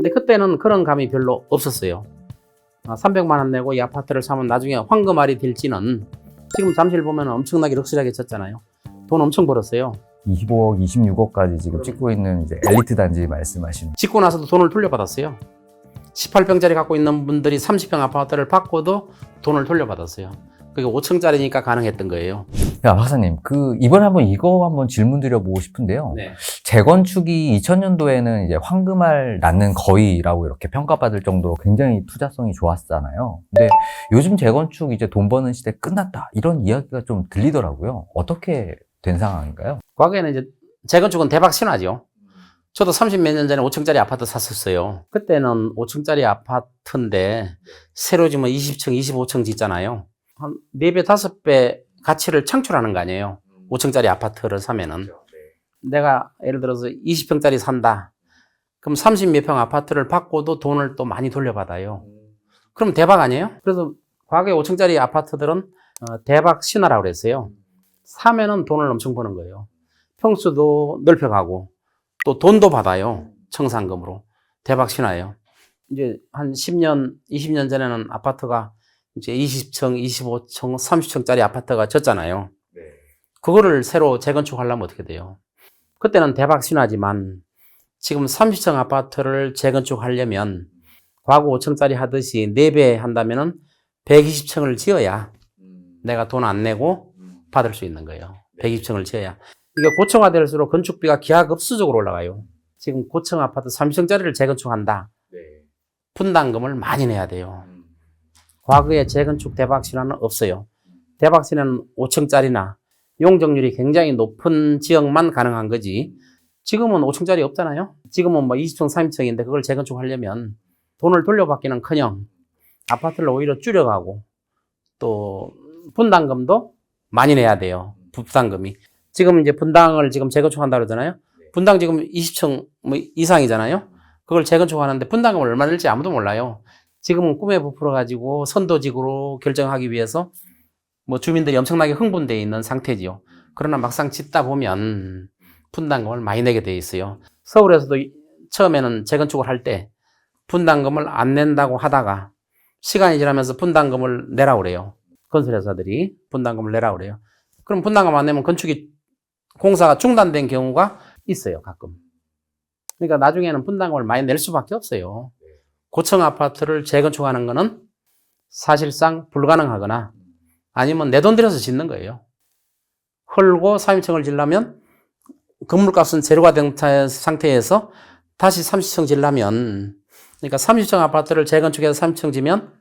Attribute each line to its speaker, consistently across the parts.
Speaker 1: 근데 그때는 그런 감이 별로 없었어요. 300만 원 내고 이 아파트를 사면 나중에 황금알이 될지는 지금 잠실 보면 엄청나게 럭셔리하게 졌잖아요. 돈 엄청 벌었어요.
Speaker 2: 25억, 26억까지 지금 찍고 있는 이제 엘리트 단지 말씀하시는.
Speaker 1: 짓고 나서도 돈을 돌려받았어요. 18평짜리 갖고 있는 분들이 30평 아파트를 받고도 돈을 돌려받았어요. 그게 5층짜리니까 가능했던 거예요.
Speaker 2: 야, 박사님, 이번에 이거 한번 질문 드려보고 싶은데요.
Speaker 1: 네.
Speaker 2: 재건축이 2000년도에는 이제 황금알 낳는 거위라고 이렇게 평가받을 정도로 굉장히 투자성이 좋았잖아요. 근데 요즘 재건축 이제 돈 버는 시대 끝났다. 이런 이야기가 좀 들리더라고요. 어떻게 된 상황인가요?
Speaker 1: 과거에는 이제 재건축은 대박 신화죠. 저도 30몇 년 전에 5층짜리 아파트 샀었어요. 그때는 5층짜리 아파트인데 새로 지면 20층, 25층 짓잖아요. 한 4배, 5배 가치를 창출하는 거 아니에요. 5층짜리 아파트를 사면은. 내가 예를 들어서 20평짜리 산다. 그럼 30몇 평 아파트를 받고도 돈을 또 많이 돌려받아요. 그럼 대박 아니에요? 그래서 과거에 5층짜리 아파트들은 대박 신화라고 그랬어요. 사면은 돈을 엄청 버는 거예요. 평수도 넓혀가고 또 돈도 받아요. 청산금으로. 대박 신화예요. 이제 한 10년, 20년 전에는 아파트가 이제 20층, 25층, 30층짜리 아파트가 졌잖아요. 그거를 새로 재건축하려면 어떻게 돼요? 그때는 대박 신화지만 지금 30층 아파트를 재건축하려면 과거 5층짜리 하듯이 4배 한다면은 120층을 지어야 내가 돈 안 내고 받을 수 있는 거예요. 120층을 지어야. 이게 고층화될수록 건축비가 기하급수적으로 올라가요. 지금 고층 아파트 30층짜리를 재건축한다. 분담금을 많이 내야 돼요. 과거에 재건축 대박 신화는 없어요. 대박 신화는 5층짜리나 용적률이 굉장히 높은 지역만 가능한 거지. 지금은 5층짜리 없잖아요. 지금은 20층, 30층인데 그걸 재건축하려면 돈을 돌려받기는커녕 아파트를 오히려 줄여가고 또 분담금도 많이 내야 돼요. 분담금이. 지금 이제 분당을 지금 재건축한다 그러잖아요. 분당 지금 20층 이상이잖아요. 그걸 재건축하는데 분담금을 얼마 낼지 아무도 몰라요. 지금은 꿈에 부풀어가지고 선도직으로 결정하기 위해서 주민들이 엄청나게 흥분되어 있는 상태지요. 그러나 막상 짓다 보면 분담금을 많이 내게 돼 있어요. 서울에서도 처음에는 재건축을 할 때 분담금을 안 낸다고 하다가 시간이 지나면서 분담금을 내라고 그래요. 건설회사들이 분담금을 내라고 그래요. 그럼 분담금 안 내면 공사가 중단된 경우가 있어요, 가끔. 그러니까 나중에는 분담금을 많이 낼 수밖에 없어요. 고층 아파트를 재건축하는 거는 사실상 불가능하거나 아니면 내 돈 들여서 짓는 거예요. 헐고 3층을 지려면 건물값은 제로가 된 상태에서 다시 30층 지려면, 그러니까 30층 아파트를 재건축해서 30층 지면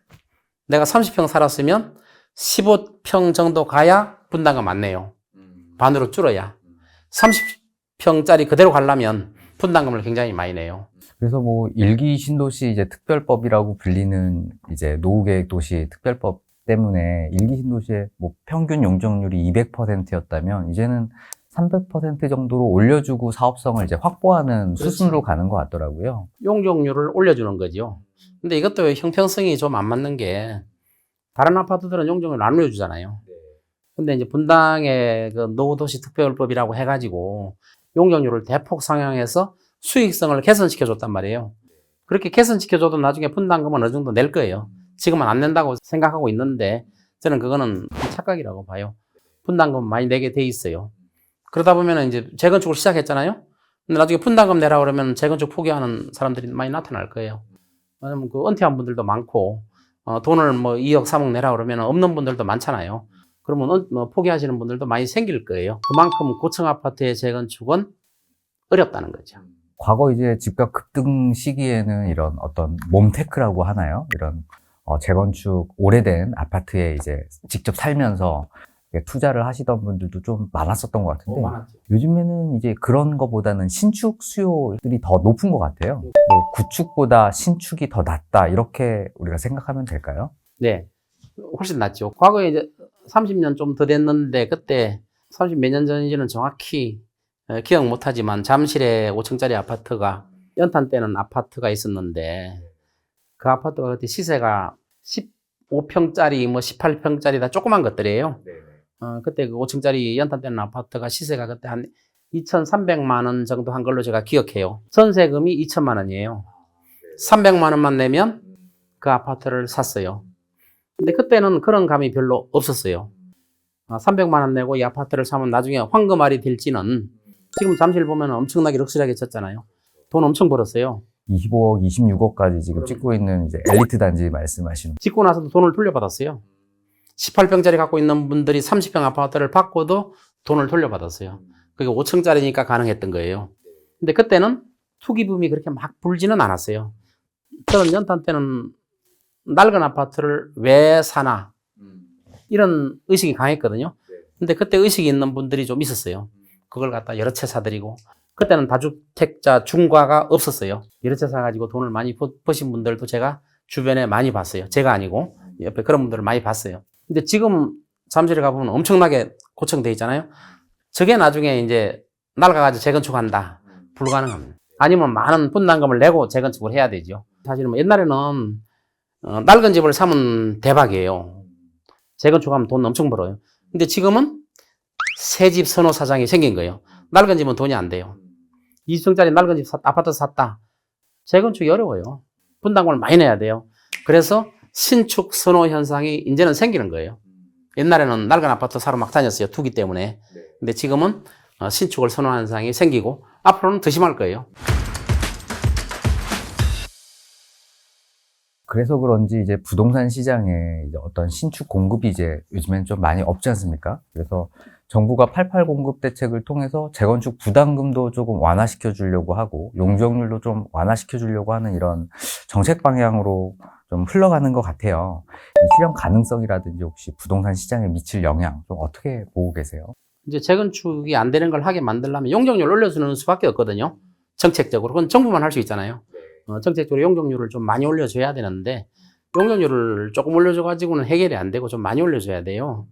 Speaker 1: 내가 30평 살았으면 15평 정도 가야 분담금 안 내요. 반으로 줄어야. 30평짜리 그대로 가려면 분담금을 굉장히 많이 내요.
Speaker 2: 그래서 일기 신도시 이제 특별법이라고 불리는 이제 노후계획 도시 특별법 때문에 일기 신도시의 평균 용적률이 200%였다면 이제는 300% 정도로 올려주고 사업성을 이제 확보하는 수순으로 가는 것 같더라고요.
Speaker 1: 용적률을 올려주는 거죠. 근데 이것도 형평성이 좀 안 맞는 게 다른 아파트들은 용적률을 안 올려주잖아요. 근데 이제 분당의 그 노후도시 특별법이라고 해가지고 용적률을 대폭 상향해서 수익성을 개선시켜줬단 말이에요. 그렇게 개선시켜줘도 나중에 분담금은 어느 정도 낼 거예요. 지금은 안 낸다고 생각하고 있는데 저는 그거는 착각이라고 봐요. 분담금 많이 내게 돼 있어요. 그러다 보면 이제 재건축을 시작했잖아요. 근데 나중에 분담금 내라 그러면 재건축 포기하는 사람들이 많이 나타날 거예요. 왜냐면 은퇴한 분들도 많고 돈을 2억, 3억 내라 그러면 없는 분들도 많잖아요. 그러면 포기하시는 분들도 많이 생길 거예요. 그만큼 고층 아파트의 재건축은 어렵다는 거죠.
Speaker 2: 과거 이제 집값 급등 시기에는 이런 어떤 몸테크라고 하나요? 이런 재건축 오래된 아파트에 이제 직접 살면서 투자를 하시던 분들도 좀 많았었던 것 같은데 요즘에는 이제 그런 거보다는 신축 수요들이 더 높은 것 같아요. 구축보다 신축이 더 낫다 이렇게 우리가 생각하면 될까요?
Speaker 1: 네, 훨씬 낫죠. 과거에 이제 30년 좀 더 됐는데 그때 30 몇 년 전인지는 정확히 기억 못하지만 잠실에 5층짜리 아파트가 연탄 때는 아파트가 있었는데 그 아파트가 그때 시세가 15평짜리 18평짜리 다 조그만 것들이에요. 그때 그 5층짜리 연탄 때는 아파트가 시세가 그때 한 2,300만 원 정도 한 걸로 제가 기억해요. 전세금이 2천만 원이에요. 300만 원만 내면 그 아파트를 샀어요. 근데 그때는 그런 감이 별로 없었어요. 300만 원 내고 이 아파트를 사면 나중에 황금알이 될지는 지금 잠실 보면 엄청나게 럭셔리하게 쳤잖아요. 돈 엄청 벌었어요.
Speaker 2: 25억, 26억까지 지금 찍고 있는 이제 엘리트 단지 말씀하시는.
Speaker 1: 짓고 나서도 돈을 돌려받았어요. 18평짜리 갖고 있는 분들이 30평 아파트를 받고도 돈을 돌려받았어요. 그게 5층짜리니까 가능했던 거예요. 근데 그때는 투기붐이 그렇게 막 불지는 않았어요. 저는 연탄 때는 낡은 아파트를 왜 사나 이런 의식이 강했거든요. 근데 그때 의식이 있는 분들이 좀 있었어요. 그걸 갖다 여러 채 사드리고, 그때는 다주택자 중과가 없었어요. 여러 채 사가지고 돈을 많이 버신 분들도 제가 주변에 많이 봤어요. 제가 아니고 옆에 그런 분들을 많이 봤어요. 근데 지금 잠실에 가보면 엄청나게 고층돼 있잖아요. 저게 나중에 이제 낡아가지고 재건축한다. 불가능합니다. 아니면 많은 분담금을 내고 재건축을 해야 되죠. 사실은 뭐 옛날에는 낡은 집을 사면 대박이에요. 재건축하면 돈 엄청 벌어요. 근데 지금은 새 집 선호 사장이 생긴 거예요. 낡은 집은 돈이 안 돼요. 20층짜리 낡은 집 아파트 샀다. 재건축이 어려워요. 분담금을 많이 내야 돼요. 그래서 신축 선호 현상이 이제는 생기는 거예요. 옛날에는 낡은 아파트 사러 막 다녔어요. 투기 때문에. 근데 지금은 신축을 선호하는 현상이 생기고 앞으로는 더 심할 거예요.
Speaker 2: 그래서 그런지 이제 부동산 시장에 이제 어떤 신축 공급이 이제 요즘엔 좀 많이 없지 않습니까? 그래서 정부가 88 공급 대책을 통해서 재건축 부담금도 조금 완화시켜 주려고 하고 용적률도 좀 완화시켜 주려고 하는 이런 정책 방향으로 좀 흘러가는 것 같아요. 실현 가능성이라든지 혹시 부동산 시장에 미칠 영향 좀 어떻게 보고 계세요?
Speaker 1: 이제 재건축이 안 되는 걸 하게 만들려면 용적률 올려주는 수밖에 없거든요. 정책적으로. 그건 정부만 할 수 있잖아요. 정책적으로 용적률을 좀 많이 올려줘야 되는데 용적률을 조금 올려줘가지고는 해결이 안 되고 좀 많이 올려줘야 돼요.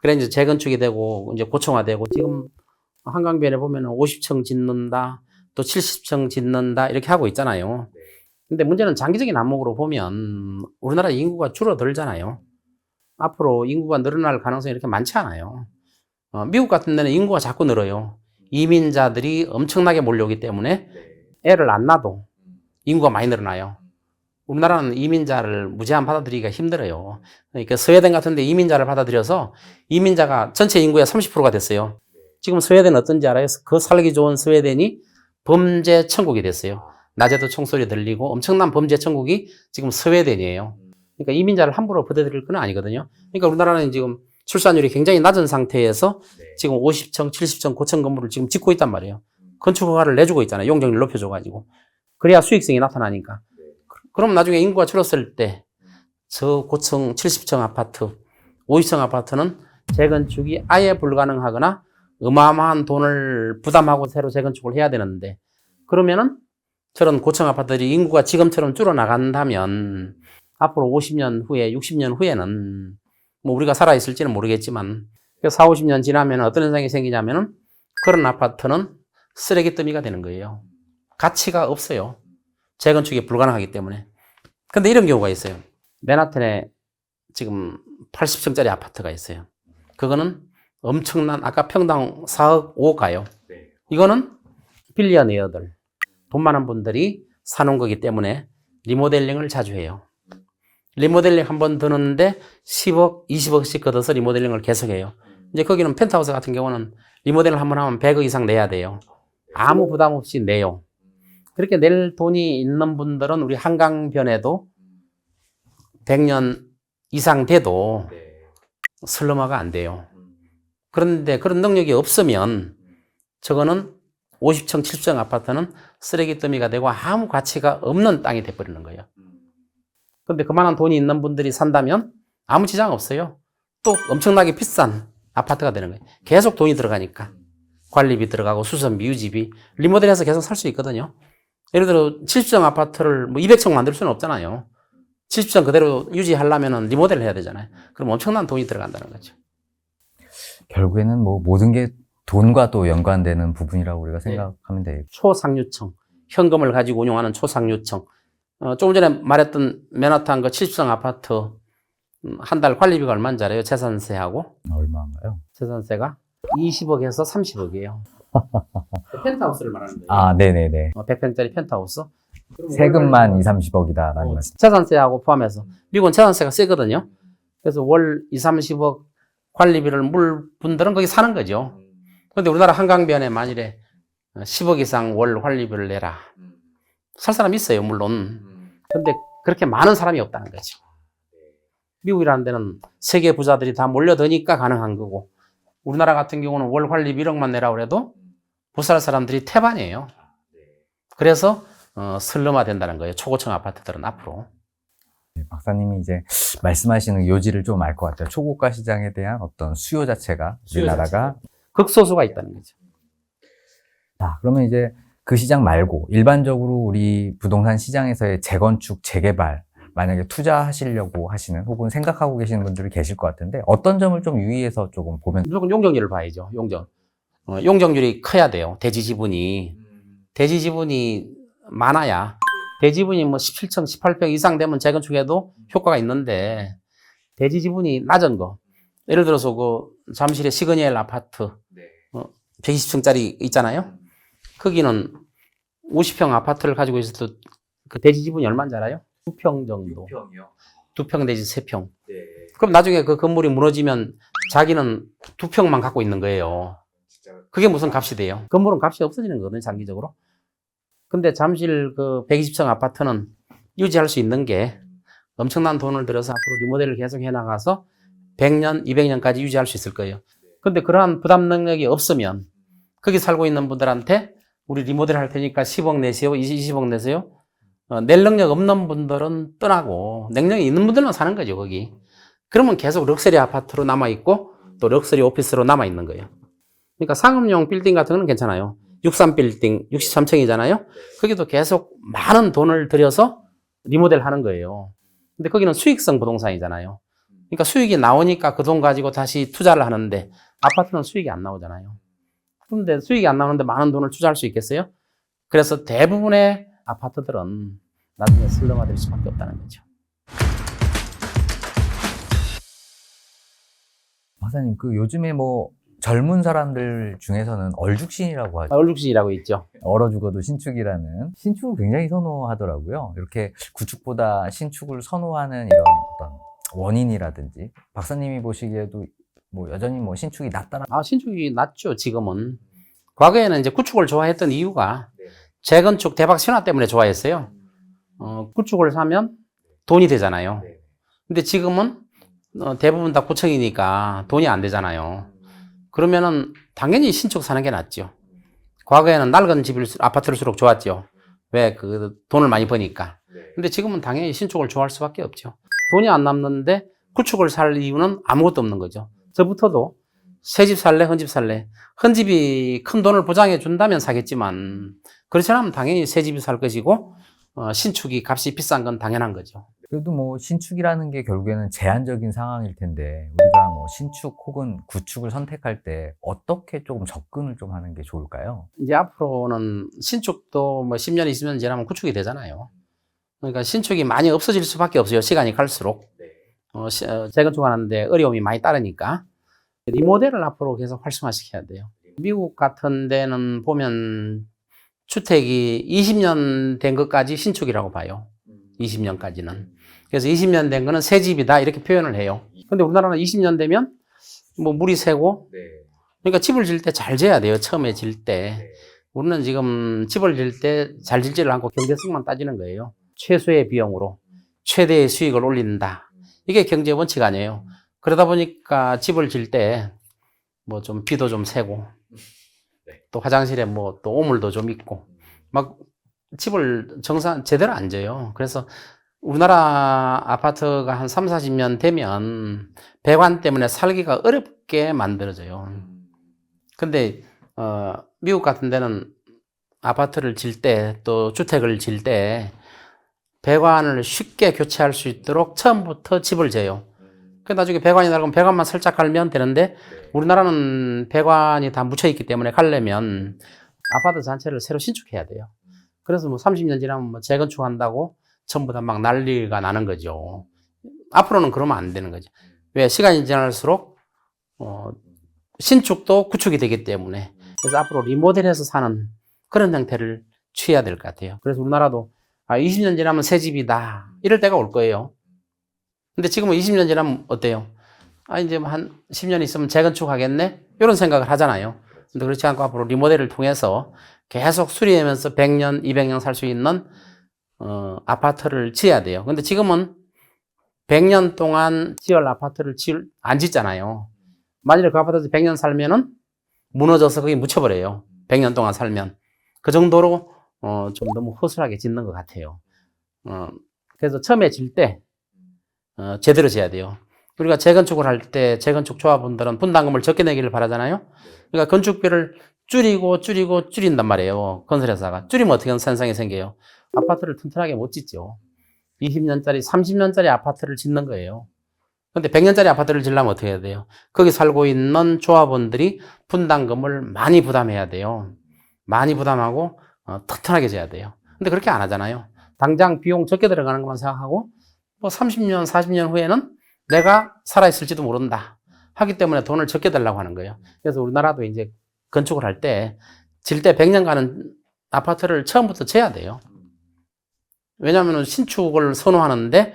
Speaker 1: 그래 이제 재건축이 되고 이제 고층화되고 지금 한강변에 보면 50층 짓는다, 또 70층 짓는다 이렇게 하고 있잖아요. 근데 문제는 장기적인 안목으로 보면 우리나라 인구가 줄어들잖아요. 앞으로 인구가 늘어날 가능성이 이렇게 많지 않아요. 미국 같은 데는 인구가 자꾸 늘어요. 이민자들이 엄청나게 몰려오기 때문에 애를 안 낳아도 인구가 많이 늘어나요. 우리나라는 이민자를 무제한 받아들이기가 힘들어요. 그러니까 스웨덴 같은 데 이민자를 받아들여서 이민자가 전체 인구의 30%가 됐어요. 지금 스웨덴은 어떤지 알아요? 그 살기 좋은 스웨덴이 범죄 천국이 됐어요. 낮에도 총소리 들리고 엄청난 범죄 천국이 지금 스웨덴이에요. 그러니까 이민자를 함부로 받아들일 건 아니거든요. 그러니까 우리나라는 지금 출산율이 굉장히 낮은 상태에서 지금 50층, 70층 고층 건물을 지금 짓고 있단 말이에요. 건축 허가를 내주고 있잖아요. 용적률 높여줘가지고. 그래야 수익성이 나타나니까. 그럼 나중에 인구가 줄었을 때 저 고층 70층 아파트, 50층 아파트는 재건축이 아예 불가능하거나 어마어마한 돈을 부담하고 새로 재건축을 해야 되는데 그러면은 저런 고층 아파트들이 인구가 지금처럼 줄어나간다면 앞으로 50년 후에, 60년 후에는 뭐 우리가 살아있을지는 모르겠지만 40, 50년 지나면 어떤 현상이 생기냐면은 그런 아파트는 쓰레기 더미가 되는 거예요. 가치가 없어요. 재건축이 불가능하기 때문에. 근데 이런 경우가 있어요. 맨하탄에 지금 80층짜리 아파트가 있어요. 그거는 엄청난, 아까 평당 4억, 5억 가요. 이거는 빌리어네어들, 돈 많은 분들이 사놓은 거기 때문에 리모델링을 자주 해요. 리모델링 한 번 드는데 10억, 20억씩 걷어서 리모델링을 계속해요. 이제 거기는 펜트하우스 같은 경우는 리모델링 한 번 하면 100억 이상 내야 돼요. 아무 부담 없이 내요. 그렇게 낼 돈이 있는 분들은 우리 한강변에도 100년 이상 돼도 슬럼화가 안 돼요. 그런데 그런 능력이 없으면 저거는 50층, 70층 아파트는 쓰레기 더미가 되고 아무 가치가 없는 땅이 돼버리는 거예요. 근데 그만한 돈이 있는 분들이 산다면 아무 지장 없어요. 또 엄청나게 비싼 아파트가 되는 거예요. 계속 돈이 들어가니까. 관리비 들어가고 수선비, 유지비, 리모델해서 계속 살 수 있거든요. 예를 들어 70층 아파트를 뭐 200층 만들 수는 없잖아요. 70층 그대로 유지하려면 리모델을 해야 되잖아요. 그럼 엄청난 돈이 들어간다는 거죠.
Speaker 2: 결국에는 뭐 모든 게 돈과 또 연관되는 부분이라고 우리가 생각하면 돼요.
Speaker 1: 초상류층, 현금을 가지고 운영하는 초상류층. 조금 전에 말했던 맨하탄 그 70층 아파트 한 달 관리비가 얼마인지 알아요? 재산세하고?
Speaker 2: 얼마인가요?
Speaker 1: 재산세가 20억에서 30억이에요. 펜트하우스를 말하는 거예요.
Speaker 2: 아, 네네네.
Speaker 1: 100평짜리 펜트하우스.
Speaker 2: 세금만 2, 30억이다라는 말씀.
Speaker 1: 재산세하고 포함해서. 미국은 재산세가 세거든요. 그래서 월 2, 30억 관리비를 물 분들은 거기 사는 거죠. 그런데 우리나라 한강변에 만일에 10억 이상 월 관리비를 내라. 살 사람 있어요, 물론. 근데 그렇게 많은 사람이 없다는 거죠. 미국이라는 데는 세계 부자들이 다 몰려드니까 가능한 거고, 우리나라 같은 경우는 월 관리비 1억만 내라고 해도 못 살 사람들이 태반이에요. 그래서 슬럼화 된다는 거예요. 초고층 아파트들은 앞으로.
Speaker 2: 박사님이 이제 말씀하시는 요지를 좀 알 것 같아요. 초고가 시장에 대한 어떤 수요 자체가 우리나라가
Speaker 1: 극소수가 있다는 거죠.
Speaker 2: 자, 그러면 이제 그 시장 말고 일반적으로 우리 부동산 시장에서의 재건축, 재개발 만약에 투자하시려고 하시는 혹은 생각하고 계시는 분들이 계실 것 같은데 어떤 점을 좀 유의해서 조금 보면
Speaker 1: 무조건 용적률을 봐야죠. 용적률이 커야 돼요. 대지 지분이 많아야, 대지분이 뭐 17평, 18평 이상 되면 재건축해도 효과가 있는데, 대지 지분이 낮은 거. 예를 들어서 그 잠실의 시그니엘 아파트, 120층짜리 있잖아요. 거기는 50평 아파트를 가지고 있어도 그 대지 지분이 얼마인지 알아요? 2평 정도. 2평 내지 3평. 그럼 나중에 그 건물이 무너지면 자기는 2평만 갖고 있는 거예요. 그게 무슨 값이 돼요? 건물은 값이 없어지는 거거든요, 장기적으로. 근데 잠실 그 120층 아파트는 유지할 수 있는 게 엄청난 돈을 들여서 앞으로 리모델을 계속 해나가서 100년, 200년까지 유지할 수 있을 거예요. 근데 그러한 부담 능력이 없으면 거기 살고 있는 분들한테 우리 리모델 할 테니까 10억 내세요, 20억 내세요. 낼 능력 없는 분들은 떠나고 능력이 있는 분들만 사는 거죠, 거기. 그러면 계속 럭셔리 아파트로 남아있고 또 럭셔리 오피스로 남아있는 거예요. 그러니까 상업용 빌딩 같은 거는 괜찮아요. 63빌딩, 63층이잖아요. 거기도 계속 많은 돈을 들여서 리모델 하는 거예요. 근데 거기는 수익성 부동산이잖아요. 그러니까 수익이 나오니까 그 돈 가지고 다시 투자를 하는데 아파트는 수익이 안 나오잖아요. 그런데 수익이 안 나오는데 많은 돈을 투자할 수 있겠어요? 그래서 대부분의 아파트들은 나중에 슬럼화 될 수밖에 없다는 거죠.
Speaker 2: 박사님, 그 요즘에 뭐 젊은 사람들 중에서는 얼죽신이라고 하죠.
Speaker 1: 얼죽신이라고 있죠.
Speaker 2: 얼어 죽어도 신축이라는 신축을 굉장히 선호하더라고요. 이렇게 구축보다 신축을 선호하는 이런 어떤 원인이라든지 박사님이 보시기에도 뭐 여전히 뭐 신축이 낫다라.
Speaker 1: 신축이 낫죠, 지금은. 과거에는 이제 구축을 좋아했던 이유가 재건축 대박 신화 때문에 좋아했어요. 구축을 사면 돈이 되잖아요. 근데 지금은 대부분 다 구청이니까 돈이 안 되잖아요. 그러면은 당연히 신축 사는 게 낫죠. 과거에는 낡은 아파트일수록 좋았죠. 왜? 그 돈을 많이 버니까. 근데 지금은 당연히 신축을 좋아할 수밖에 없죠. 돈이 안 남는데 구축을 살 이유는 아무것도 없는 거죠. 저부터도 새 집 살래, 헌집 살래. 헌집이 큰 돈을 보장해 준다면 사겠지만 그렇지 않으면 당연히 새 집이 살 것이고 신축이 값이 비싼 건 당연한 거죠.
Speaker 2: 그래도 뭐 신축이라는 게 결국에는 제한적인 상황일 텐데 우리가 뭐 신축 혹은 구축을 선택할 때 어떻게 조금 접근을 좀 하는 게 좋을까요?
Speaker 1: 이제 앞으로는 신축도 뭐 10년, 20년 지나면 구축이 되잖아요. 그러니까 신축이 많이 없어질 수밖에 없어요. 시간이 갈수록. 재건축하는데 어려움이 많이 따르니까. 리모델을 앞으로 계속 활성화시켜야 돼요. 미국 같은 데는 보면 주택이 20년 된 것까지 신축이라고 봐요. 20년까지는. 그래서 20년 된 거는 새 집이다 이렇게 표현을 해요. 근데 우리나라는 20년 되면 뭐 물이 새고, 그러니까 집을 질 때 잘 지어야 돼요. 처음에 질 때. 우리는 지금 집을 질 때 잘 질지를 않고 경제성만 따지는 거예요. 최소의 비용으로 최대의 수익을 올린다. 이게 경제 원칙 아니에요. 그러다 보니까 집을 질 때 뭐 좀 비도 좀 새고 또 화장실에 뭐 또 오물도 좀 있고 막 집을 제대로 안 져요. 그래서 우리나라 아파트가 한 3, 40년 되면 배관 때문에 살기가 어렵게 만들어져요. 근데 미국 같은 데는 아파트를 질 때 또 주택을 질 때 배관을 쉽게 교체할 수 있도록 처음부터 집을 져요. 그 나중에 배관이 나가면 배관만 살짝 갈면 되는데 우리나라는 배관이 다 묻혀 있기 때문에 가려면 아파트 전체를 새로 신축해야 돼요. 그래서 뭐 30년 지나면 뭐 재건축한다고 전부 다 막 난리가 나는 거죠. 앞으로는 그러면 안 되는 거죠. 왜? 시간이 지날수록 신축도 구축이 되기 때문에. 그래서 앞으로 리모델해서 사는 그런 형태를 취해야 될 것 같아요. 그래서 우리나라도 아, 20년 지나면 새 집이다. 이럴 때가 올 거예요. 근데 지금은 20년 지나면 어때요? 아, 이제 뭐 한 10년 있으면 재건축 하겠네? 이런 생각을 하잖아요. 근데 그렇지 않고 앞으로 리모델을 통해서 계속 수리하면서 100년, 200년 살 수 있는, 아파트를 지어야 돼요. 근데 지금은 100년 동안 지을 아파트를 안 짓잖아요. 만일에 그 아파트에서 100년 살면은 무너져서 거기 묻혀버려요. 100년 동안 살면. 그 정도로, 좀 너무 허술하게 짓는 것 같아요. 그래서 처음에 질 때, 제대로 지어야 돼요. 우리가 재건축을 할 때 재건축 조합원들은 분담금을 적게 내기를 바라잖아요. 그러니까 건축비를 줄인단 말이에요. 건설회사가. 줄이면 어떻게 현상이 생겨요? 아파트를 튼튼하게 못 짓죠. 20년짜리, 30년짜리 아파트를 짓는 거예요. 근데 100년짜리 아파트를 지려면 어떻게 해야 돼요? 거기 살고 있는 조합원들이 분담금을 많이 부담해야 돼요. 많이 부담하고 튼튼하게 져야 돼요. 근데 그렇게 안 하잖아요. 당장 비용 적게 들어가는 것만 생각하고 뭐 30년, 40년 후에는 내가 살아있을지도 모른다 하기 때문에 돈을 적게 달라고 하는 거예요. 그래서 우리나라도 이제 건축을 할 때 질 때 100년 가는 아파트를 처음부터 지어야 돼요. 왜냐하면 신축을 선호하는데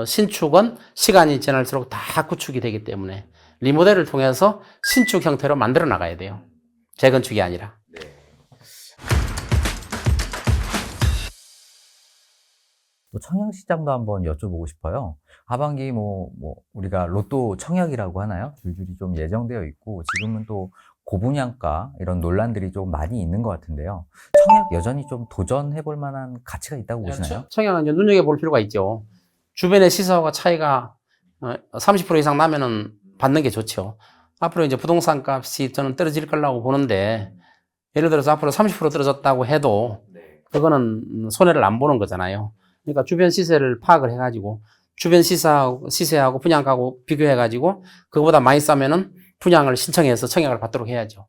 Speaker 1: 신축은 시간이 지날수록 다 구축이 되기 때문에 리모델을 통해서 신축 형태로 만들어 나가야 돼요. 재건축이 아니라.
Speaker 2: 또 청약시장도 한번 여쭤보고 싶어요. 하반기 우리가 로또 청약이라고 하나요? 줄줄이 좀 예정되어 있고, 지금은 또 고분양가 이런 논란들이 좀 많이 있는 것 같은데요. 청약 여전히 좀 도전해볼 만한 가치가 있다고 보시나요?
Speaker 1: 청약은 이제 눈여겨볼 필요가 있죠. 주변의 시세와 차이가 30% 이상 나면은 받는 게 좋죠. 앞으로 이제 부동산 값이 저는 떨어질 거라고 보는데, 예를 들어서 앞으로 30% 떨어졌다고 해도 그거는 손해를 안 보는 거잖아요. 그러니까 주변 시세를 파악을 해가지고 주변 시세하고 분양가하고 비교해가지고 그거보다 많이 싸면은 분양을 신청해서 청약을 받도록 해야죠.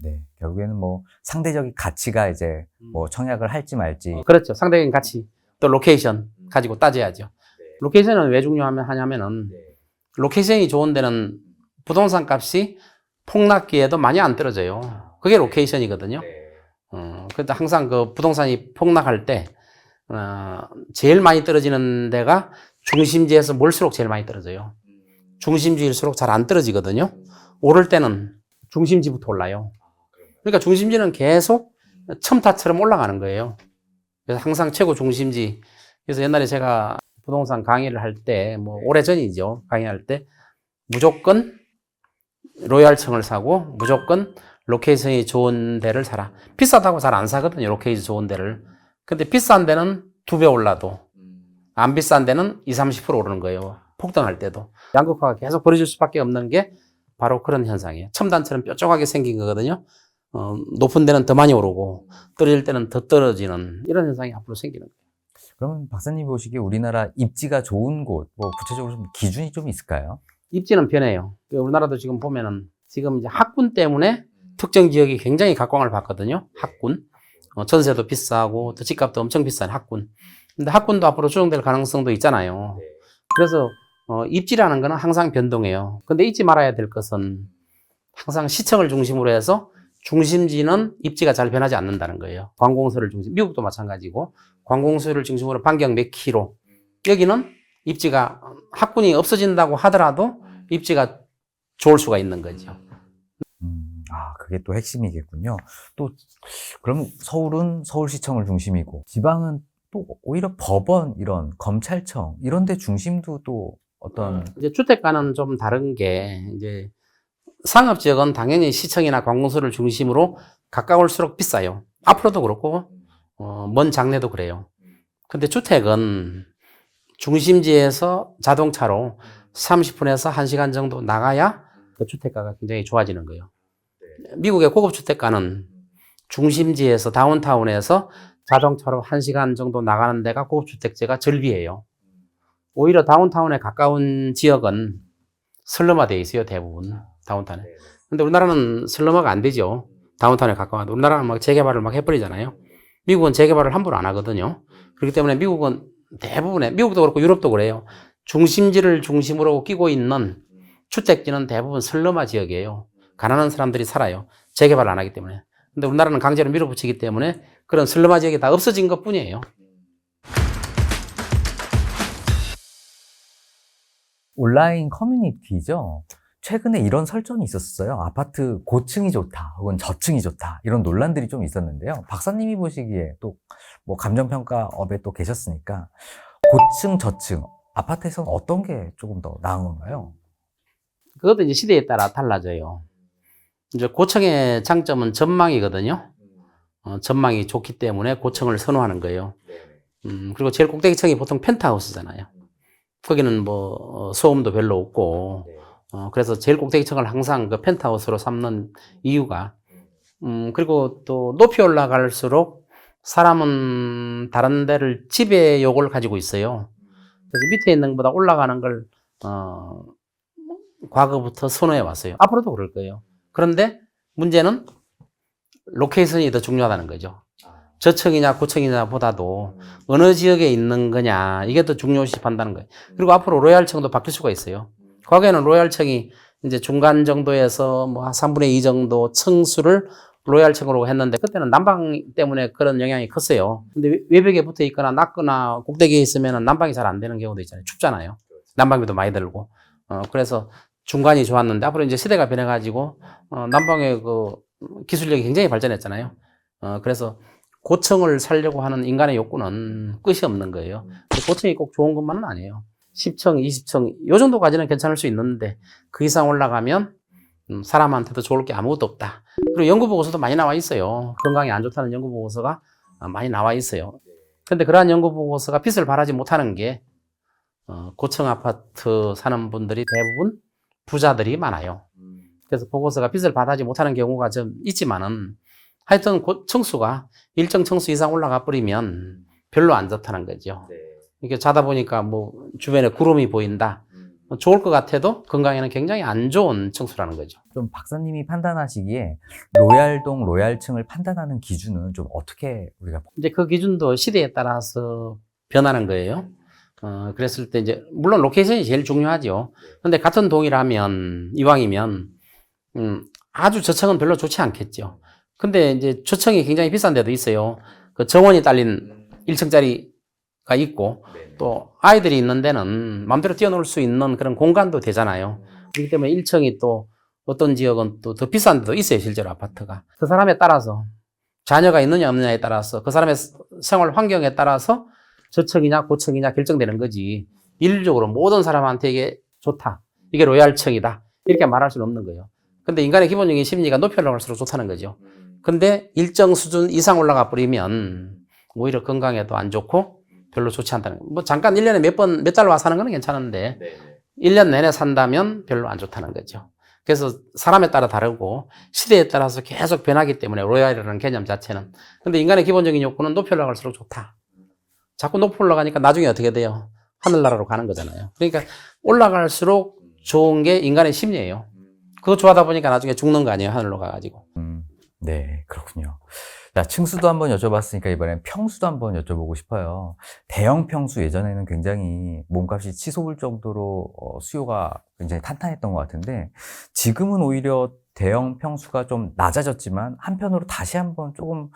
Speaker 2: 네, 결국에는 상대적인 가치가 이제 청약을 할지 말지.
Speaker 1: 그렇죠. 상대적인 가치, 또 로케이션 가지고 따져야죠. 로케이션은 왜 중요하냐면은 로케이션이 좋은 데는 부동산 값이 폭락기에도 많이 안 떨어져요. 그게 로케이션이거든요. 그런데 항상 그 부동산이 폭락할 때 제일 많이 떨어지는 데가 중심지에서 멀수록 제일 많이 떨어져요. 중심지일수록 잘 안 떨어지거든요. 오를 때는 중심지부터 올라요. 그러니까 중심지는 계속 첨타처럼 올라가는 거예요. 그래서 항상 최고 중심지. 그래서 옛날에 제가 부동산 강의를 할 때, 오래전이죠. 강의할 때, 무조건 로얄층을 사고, 무조건 로케이션이 좋은 데를 사라. 비싸다고 잘 안 사거든요. 로케이션 좋은 데를. 근데 비싼 데는 2배 올라도, 안 비싼 데는 20, 30% 오르는 거예요. 폭등할 때도. 양극화가 계속 벌어질 수밖에 없는 게 바로 그런 현상이에요. 첨단처럼 뾰족하게 생긴 거거든요. 높은 데는 더 많이 오르고, 떨어질 때는 더 떨어지는 이런 현상이 앞으로 생기는 거예요.
Speaker 2: 그러면 박사님 보시기에 우리나라 입지가 좋은 곳, 구체적으로 좀 기준이 좀 있을까요?
Speaker 1: 입지는 변해요. 우리나라도 지금 보면은, 지금 이제 학군 때문에 특정 지역이 굉장히 각광을 받거든요. 학군. 전세도 비싸고, 또 집값도 엄청 비싼 학군. 근데 학군도 앞으로 조정될 가능성도 있잖아요. 그래서, 입지라는 거는 항상 변동해요. 근데 잊지 말아야 될 것은 항상 시청을 중심으로 해서 중심지는 입지가 잘 변하지 않는다는 거예요. 관공서를 미국도 마찬가지고, 관공서를 중심으로 반경 몇 킬로. 여기는 입지가, 학군이 없어진다고 하더라도 입지가 좋을 수가 있는 거죠.
Speaker 2: 그게 또 핵심이겠군요. 또, 그럼 서울은 서울시청을 중심이고, 지방은 또 오히려 법원, 이런 검찰청, 이런 데 중심도 또 어떤.
Speaker 1: 이제 주택가는 좀 다른 게, 이제 상업지역은 당연히 시청이나 관공서를 중심으로 가까울수록 비싸요. 앞으로도 그렇고, 먼 장래도 그래요. 근데 주택은 중심지에서 자동차로 30분에서 1시간 정도 나가야 그 주택가가 굉장히 좋아지는 거예요. 미국의 고급 주택가는 중심지에서 다운타운에서 자동차로 1시간 정도 나가는 데가 고급 주택지가 절비예요. 오히려 다운타운에 가까운 지역은 슬럼화되어 있어요, 대부분. 다운타운에. 근데 우리나라는 슬럼화가 안 되죠. 다운타운에 가까워도. 우리나라는 막 재개발을 막 해버리잖아요. 미국은 재개발을 함부로 안 하거든요. 그렇기 때문에 미국은 미국도 그렇고 유럽도 그래요. 중심지를 중심으로 끼고 있는 주택지는 대부분 슬럼화 지역이에요. 가난한 사람들이 살아요. 재개발을 안 하기 때문에. 근데 우리나라는 강제로 밀어붙이기 때문에 그런 슬럼화 지역이 다 없어진 것 뿐이에요.
Speaker 2: 온라인 커뮤니티죠. 최근에 이런 설전이 있었어요. 아파트 고층이 좋다, 혹은 저층이 좋다, 이런 논란들이 좀 있었는데요. 박사님이 보시기에 또 뭐 감정평가업에 또 계셨으니까 고층, 저층, 아파트에서는 어떤 게 조금 더 나은 건가요?
Speaker 1: 그것도 이제 시대에 따라 달라져요. 이제 고층의 장점은 전망이거든요. 전망이 좋기 때문에 고층을 선호하는 거예요. 그리고 제일 꼭대기층이 보통 펜트하우스잖아요. 거기는 뭐 소음도 별로 없고, 그래서 제일 꼭대기층을 항상 그 펜트하우스로 삼는 이유가, 그리고 또 높이 올라갈수록 사람은 다른 데를 지배욕을 가지고 있어요. 그래서 밑에 있는 것보다 올라가는 걸, 과거부터 선호해 왔어요. 앞으로도 그럴 거예요. 그런데 문제는 로케이션이 더 중요하다는 거죠. 저층이냐 고층이냐 보다도 어느 지역에 있는 거냐, 이게 더 중요시 판다는 거예요. 그리고 앞으로 로얄층도 바뀔 수가 있어요. 과거에는 로얄층이 이제 중간 정도에서 뭐 3분의 2 정도 층수를 로얄층으로 했는데, 그때는 난방 때문에 그런 영향이 컸어요. 근데 외벽에 붙어 있거나 낮거나 꼭대기에 있으면 난방이 잘 안 되는 경우도 있잖아요. 춥잖아요. 난방비도 많이 들고. 그래서 중간이 좋았는데, 앞으로 이제 시대가 변해가지고, 난방의 그 기술력이 굉장히 발전했잖아요. 그래서 고층을 살려고 하는 인간의 욕구는 끝이 없는 거예요. 고층이 꼭 좋은 것만은 아니에요. 10층, 20층, 요 정도까지는 괜찮을 수 있는데, 그 이상 올라가면 사람한테도 좋을 게 아무것도 없다. 그리고 연구 보고서도 많이 나와 있어요. 건강에 안 좋다는 연구 보고서가 많이 나와 있어요. 근데 그러한 연구 보고서가 빛을 발하지 못하는 게, 고층 아파트 사는 분들이 대부분 부자들이 많아요. 그래서 보고서가 빛을 발하지 못하는 경우가 좀 있지만은, 하여튼 층수가 일정 층수 이상 올라가 버리면 별로 안 좋다는 거죠. 이렇게 자다 보니까 뭐 주변에 구름이 보인다. 좋을 것 같아도 건강에는 굉장히 안 좋은 층수라는 거죠.
Speaker 2: 좀 박사님이 판단하시기에 로얄동, 로얄층을 판단하는 기준은 좀 어떻게 우리가
Speaker 1: 이제 그 기준도 시대에 따라서 변하는 거예요. 그랬을 때 이제 물론 로케이션이 제일 중요하죠. 근데 같은 동이라면, 이왕이면 아주 저층은 별로 좋지 않겠죠. 근데 이제 저층이 굉장히 비싼 데도 있어요. 그 정원이 딸린 1층짜리가 있고, 또 아이들이 있는 데는 마음대로 뛰어놀 수 있는 그런 공간도 되잖아요. 그렇기 때문에 1층이 또 어떤 지역은 또 더 비싼 데도 있어요, 실제로 아파트가. 그 사람에 따라서, 자녀가 있느냐 없느냐에 따라서, 그 사람의 생활 환경에 따라서 저층이냐 고층이냐 결정되는 거지, 일률적으로 모든 사람한테 이게 좋다, 이게 로얄층이다, 이렇게 말할 수는 없는 거예요. 근데 인간의 기본적인 심리가 높이 올라갈수록 좋다는 거죠. 근데 일정 수준 이상 올라가 버리면 오히려 건강에도 안 좋고 별로 좋지 않다는 거예요. 뭐 잠깐 1년에 몇 달 와 사는 건 괜찮은데 1년 내내 산다면 별로 안 좋다는 거죠. 그래서 사람에 따라 다르고 시대에 따라서 계속 변하기 때문에 로얄이라는 개념 자체는. 근데 인간의 기본적인 욕구는 높이 올라갈수록 좋다. 자꾸 높이 올라가니까 나중에 어떻게 돼요? 하늘나라로 가는 거잖아요. 그러니까 올라갈수록 좋은 게 인간의 심리예요. 그거 좋아하다 보니까 나중에 죽는 거 아니에요, 하늘로 가가지고.
Speaker 2: 네, 그렇군요. 자, 층수도 한번 여쭤봤으니까 이번엔 평수도 한번 여쭤보고 싶어요. 대형 평수, 예전에는 굉장히 몸값이 치솟을 정도로 수요가 굉장히 탄탄했던 것 같은데, 지금은 오히려 대형 평수가 좀 낮아졌지만 한편으로 다시 한번 조금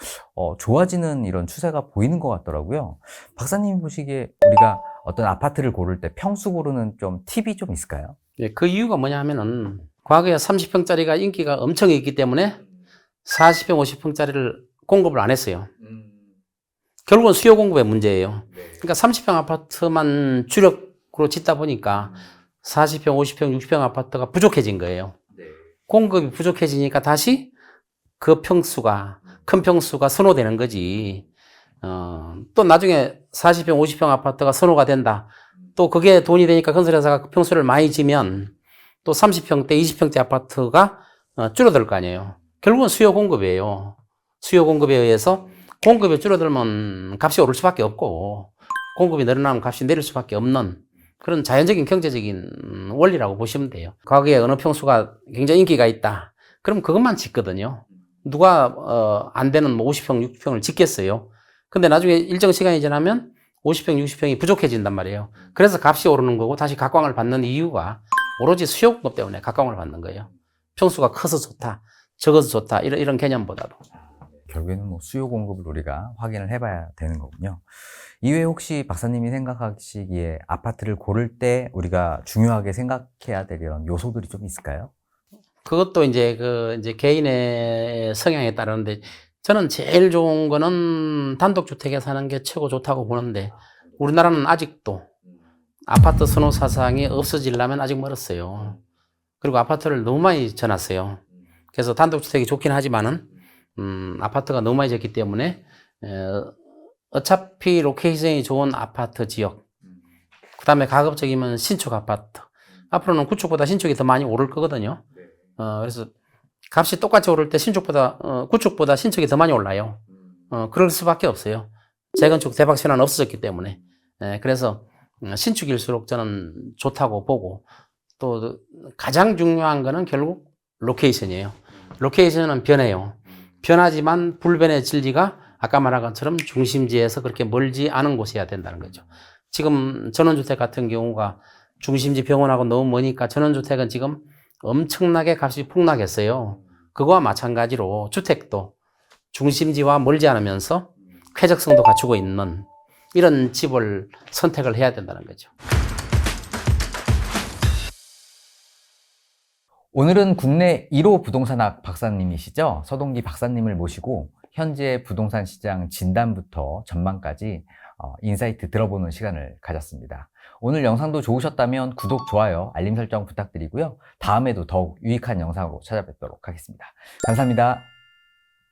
Speaker 2: 좋아지는 이런 추세가 보이는 것 같더라고요. 박사님이 보시기에 우리가 어떤 아파트를 고를 때 평수 고르는 좀 팁이 좀 있을까요?
Speaker 1: 네, 그 이유가 뭐냐 하면은, 과거에 30평짜리가 인기가 엄청 있기 때문에 40평, 50평짜리를 공급을 안 했어요. 결국은 수요 공급의 문제예요. 그러니까 30평 아파트만 주력으로 짓다 보니까 40평, 50평, 60평 아파트가 부족해진 거예요. 공급이 부족해지니까 다시 그 평수가, 큰 평수가 선호되는 거지. 또 나중에 40평, 50평 아파트가 선호가 된다. 또 그게 돈이 되니까 건설회사가 그 평수를 많이 지면 또 30평대, 20평대 아파트가 줄어들 거 아니에요. 결국은 수요 공급이에요. 수요 공급에 의해서 공급이 줄어들면 값이 오를 수밖에 없고, 공급이 늘어나면 값이 내릴 수밖에 없는 그런 자연적인 경제적인 원리라고 보시면 돼요. 과거에 어느 평수가 굉장히 인기가 있다, 그럼 그것만 짓거든요. 누가 안 되는 뭐 50평, 60평을 짓겠어요. 근데 나중에 일정 시간이 지나면 50평, 60평이 부족해진단 말이에요. 그래서 값이 오르는 거고 다시 각광을 받는 이유가 오로지 수요 공급 때문에 각광을 받는 거예요. 평수가 커서 좋다, 적어서 좋다, 이런 개념보다도.
Speaker 2: 결국에는 뭐 수요 공급을 우리가 확인을 해봐야 되는 거군요. 이외에 혹시 박사님이 생각하시기에 아파트를 고를 때 우리가 중요하게 생각해야 될 이런 요소들이 좀 있을까요?
Speaker 1: 그것도 이제 개인의 성향에 따르는데, 저는 제일 좋은 거는 단독주택에 사는 게 최고 좋다고 보는데, 우리나라는 아직도 아파트 선호 사상이 없어지려면 아직 멀었어요. 그리고 아파트를 너무 많이 져놨어요. 그래서 단독주택이 좋긴 하지만은, 아파트가 너무 많이 졌기 때문에, 어차피 로케이션이 좋은 아파트 지역, 그 다음에 가급적이면 신축 아파트. 앞으로는 구축보다 신축이 더 많이 오를 거거든요. 그래서 값이 똑같이 오를 때 구축보다 신축이 더 많이 올라요. 그럴 수밖에 없어요. 재건축 대박 신화는 없어졌기 때문에. 그래서 신축일수록 저는 좋다고 보고, 또 가장 중요한 거는 결국 로케이션이에요. 로케이션은 변해요. 변하지만 불변의 진리가 아까 말한 것처럼 중심지에서 그렇게 멀지 않은 곳이어야 된다는 거죠. 지금 전원주택 같은 경우가 중심지 병원하고 너무 머니까 전원주택은 지금 엄청나게 값이 폭락했어요. 그거와 마찬가지로 주택도 중심지와 멀지 않으면서 쾌적성도 갖추고 있는 이런 집을 선택을 해야 된다는 거죠.
Speaker 2: 오늘은 국내 1호 부동산학 박사님이시죠? 서동기 박사님을 모시고 현재 부동산 시장 진단부터 전망까지 인사이트 들어보는 시간을 가졌습니다. 오늘 영상도 좋으셨다면 구독, 좋아요, 알림 설정 부탁드리고요. 다음에도 더욱 유익한 영상으로 찾아뵙도록 하겠습니다. 감사합니다.